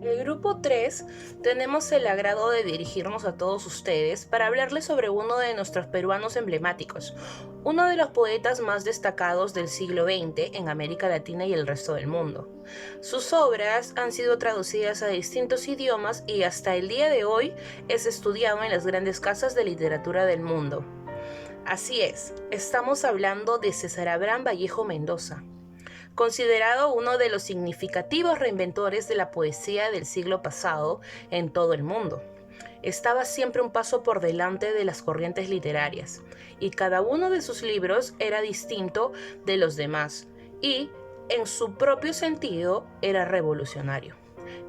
El grupo 3 tenemos el agrado de dirigirnos a todos ustedes para hablarles sobre uno de nuestros peruanos emblemáticos, uno de los poetas más destacados del siglo XX en América Latina y el resto del mundo. Sus obras han sido traducidas a distintos idiomas y hasta el día de hoy es estudiado en las grandes casas de literatura del mundo. Así es, estamos hablando de César Abraham Vallejo Mendoza, considerado uno de los significativos reinventores de la poesía del siglo pasado en todo el mundo. Estaba siempre un paso por delante de las corrientes literarias, y cada uno de sus libros era distinto de los demás, y, en su propio sentido, era revolucionario.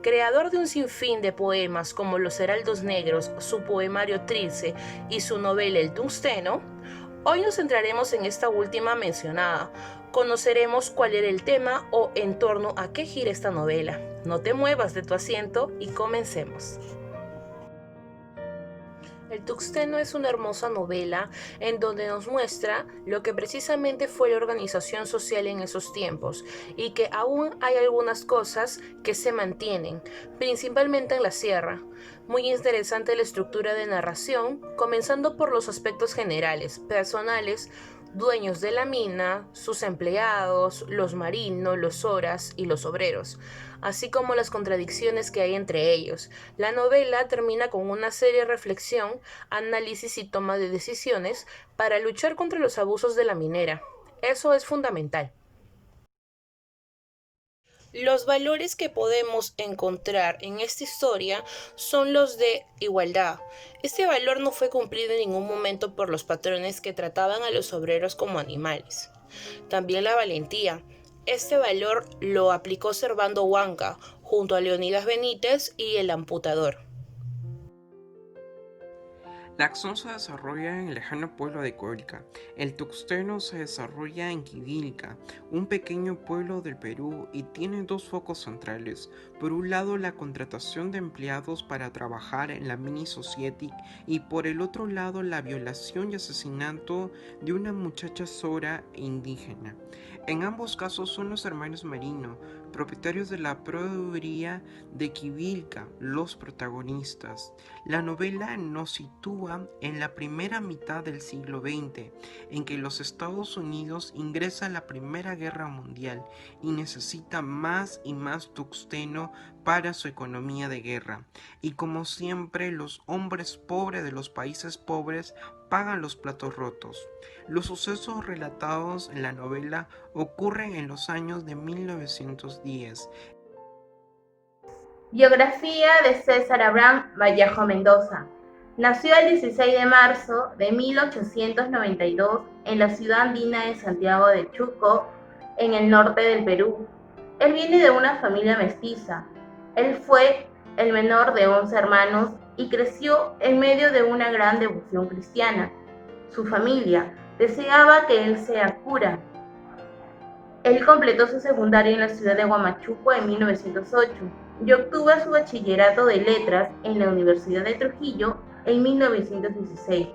Creador de un sinfín de poemas como Los Heraldos Negros, su poemario Trilce y su novela El Tungsteno, hoy nos centraremos en esta última mencionada. Conoceremos cuál era el tema o en torno a qué gira esta novela. No te muevas de tu asiento y comencemos. El Tungsteno es una hermosa novela en donde nos muestra lo que precisamente fue la organización social en esos tiempos y que aún hay algunas cosas que se mantienen, principalmente en la sierra. Muy interesante la estructura de narración, comenzando por los aspectos generales, personales, dueños de la mina, sus empleados, los marinos, los horas y los obreros, así como las contradicciones que hay entre ellos. La novela termina con una seria reflexión, análisis y toma de decisiones para luchar contra los abusos de la minera. Eso es fundamental. Los valores que podemos encontrar en esta historia son los de igualdad. Este valor no fue cumplido en ningún momento por los patrones que trataban a los obreros como animales. También la valentía. Este valor lo aplicó Servando Huanca junto a Leonidas Benítez y el amputador. La acción se desarrolla en el lejano pueblo de Cuilca. El Tungsteno se desarrolla en Quivilca, un pequeño pueblo del Perú, y tiene dos focos centrales. Por un lado, la contratación de empleados para trabajar en la Mini Society, y por el otro lado, la violación y asesinato de una muchacha sora e indígena. En ambos casos son los hermanos Merino, propietarios de la proveeduría de Quivilca, los protagonistas. La novela nos sitúa en la primera mitad del siglo XX, en que los Estados Unidos ingresa a la Primera Guerra Mundial y necesita más y más tungsteno para su economía de guerra. Y como siempre, los hombres pobres de los países pobres pagan los platos rotos. Los sucesos relatados en la novela ocurren en los años de 1910. Biografía de César Abraham Vallejo Mendoza. Nació el 16 de marzo de 1892 en la ciudad andina de Santiago de Chuco, en el norte del Perú. Él viene de una familia mestiza. Él fue el menor de 11 hermanos y creció en medio de una gran devoción cristiana. Su familia deseaba que él sea cura. Él completó su secundaria en la ciudad de Huamachuco en 1908 y obtuvo su bachillerato de letras en la Universidad de Trujillo en 1916,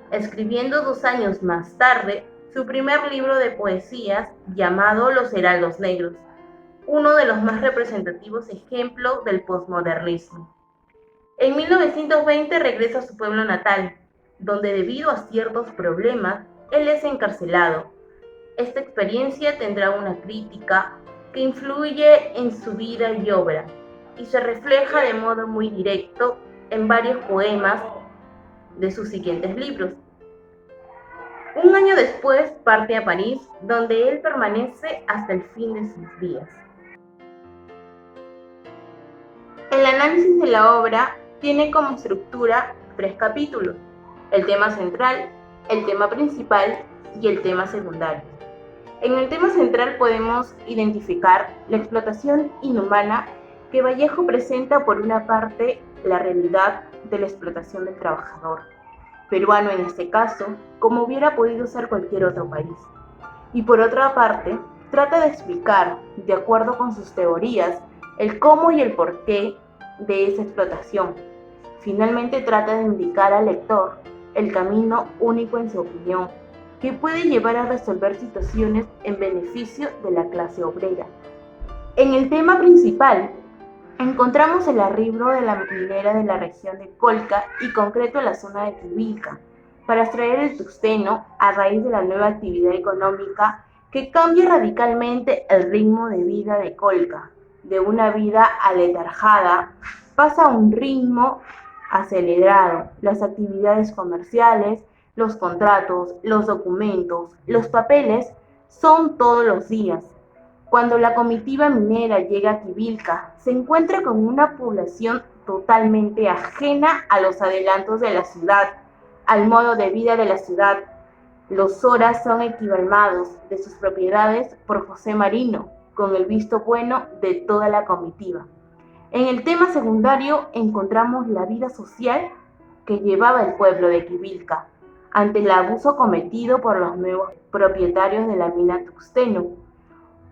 escribiendo 2 años más tarde su primer libro de poesías llamado Los Heraldos Negros, uno de los más representativos ejemplos del posmodernismo. En 1920 regresa a su pueblo natal, donde debido a ciertos problemas, él es encarcelado. Esta experiencia tendrá una crítica que influye en su vida y obra, y se refleja de modo muy directo en varios poemas de sus siguientes libros. Un año después parte a París, donde él permanece hasta el fin de sus días. El análisis de la obra tiene como estructura 3 capítulos: el tema central, el tema principal y el tema secundario. En el tema central podemos identificar la explotación inhumana que Vallejo presenta. Por una parte, la realidad de la explotación del trabajador, peruano en este caso, como hubiera podido ser cualquier otro país. Y por otra parte, trata de explicar, de acuerdo con sus teorías, el cómo y el porqué de esa explotación. Finalmente trata de indicar al lector el camino único en su opinión, que puede llevar a resolver situaciones en beneficio de la clase obrera. En el tema principal, Encontramos el arribo de la minera de la región de Colca y concreto en la zona de Quivilca, para extraer el tungsteno a raíz de la nueva actividad económica que cambia radicalmente el ritmo de vida de Colca. De una vida aletargada pasa a un ritmo acelerado. Las actividades comerciales, los contratos, los documentos, los papeles son todos los días. Cuando la comitiva minera llega a Quivilca, se encuentra con una población totalmente ajena a los adelantos de la ciudad, al modo de vida de la ciudad. Los horas son equivalmados de sus propiedades por José Marino, con el visto bueno de toda la comitiva. En el tema secundario encontramos la vida social que llevaba el pueblo de Quivilca ante el abuso cometido por los nuevos propietarios de la mina tungsteno,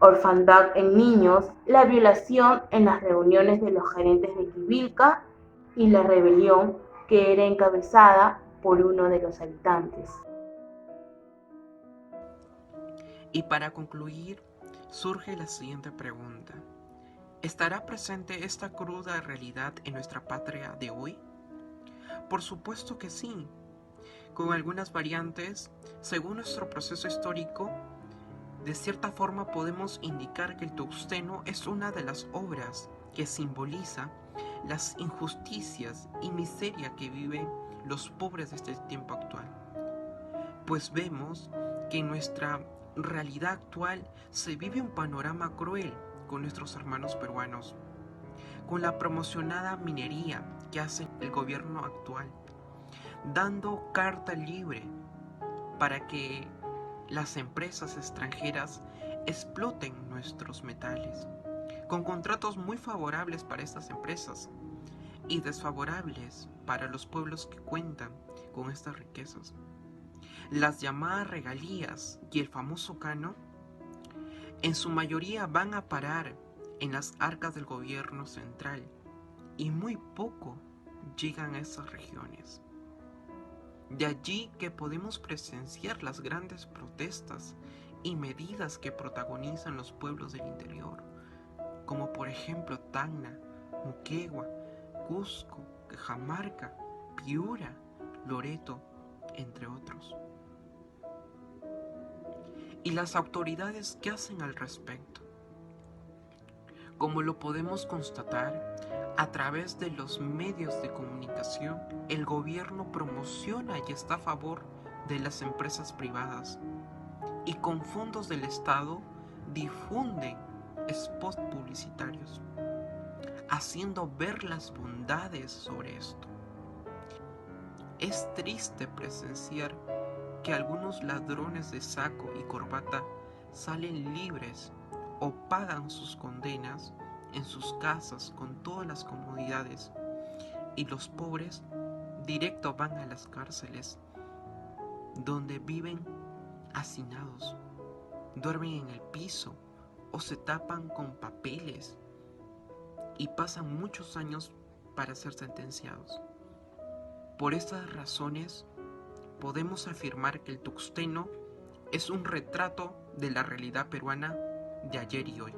orfandad en niños, la violación en las reuniones de los gerentes de Quivilca y la rebelión que era encabezada por uno de los habitantes. Y para concluir, surge la siguiente pregunta. ¿Estará presente esta cruda realidad en nuestra patria de hoy? Por supuesto que sí, con algunas variantes, según nuestro proceso histórico. De cierta forma podemos indicar que el tungsteno es una de las obras que simboliza las injusticias y miseria que viven los pobres desde el tiempo actual. Pues vemos que en nuestra realidad actual se vive un panorama cruel con nuestros hermanos peruanos, con la promocionada minería que hace el gobierno actual, dando carta libre para que las empresas extranjeras exploten nuestros metales, con contratos muy favorables para estas empresas y desfavorables para los pueblos que cuentan con estas riquezas. Las llamadas regalías y el famoso canon, en su mayoría van a parar en las arcas del gobierno central y muy poco llegan a esas regiones. De allí que podemos presenciar las grandes protestas y medidas que protagonizan los pueblos del interior, como por ejemplo Tacna, Moquegua, Cusco, Cajamarca, Piura, Loreto, entre otros. ¿Y las autoridades qué hacen al respecto? Como lo podemos constatar, a través de los medios de comunicación, el gobierno promociona y está a favor de las empresas privadas y con fondos del Estado difunden spots publicitarios, haciendo ver las bondades sobre esto. Es triste presenciar que algunos ladrones de saco y corbata salen libres o pagan sus condenas en sus casas con todas las comodidades y los pobres directo van a las cárceles donde viven hacinados, duermen en el piso o se tapan con papeles y pasan muchos años para ser sentenciados. Por estas razones podemos afirmar que el tungsteno es un retrato de la realidad peruana de ayer y hoy.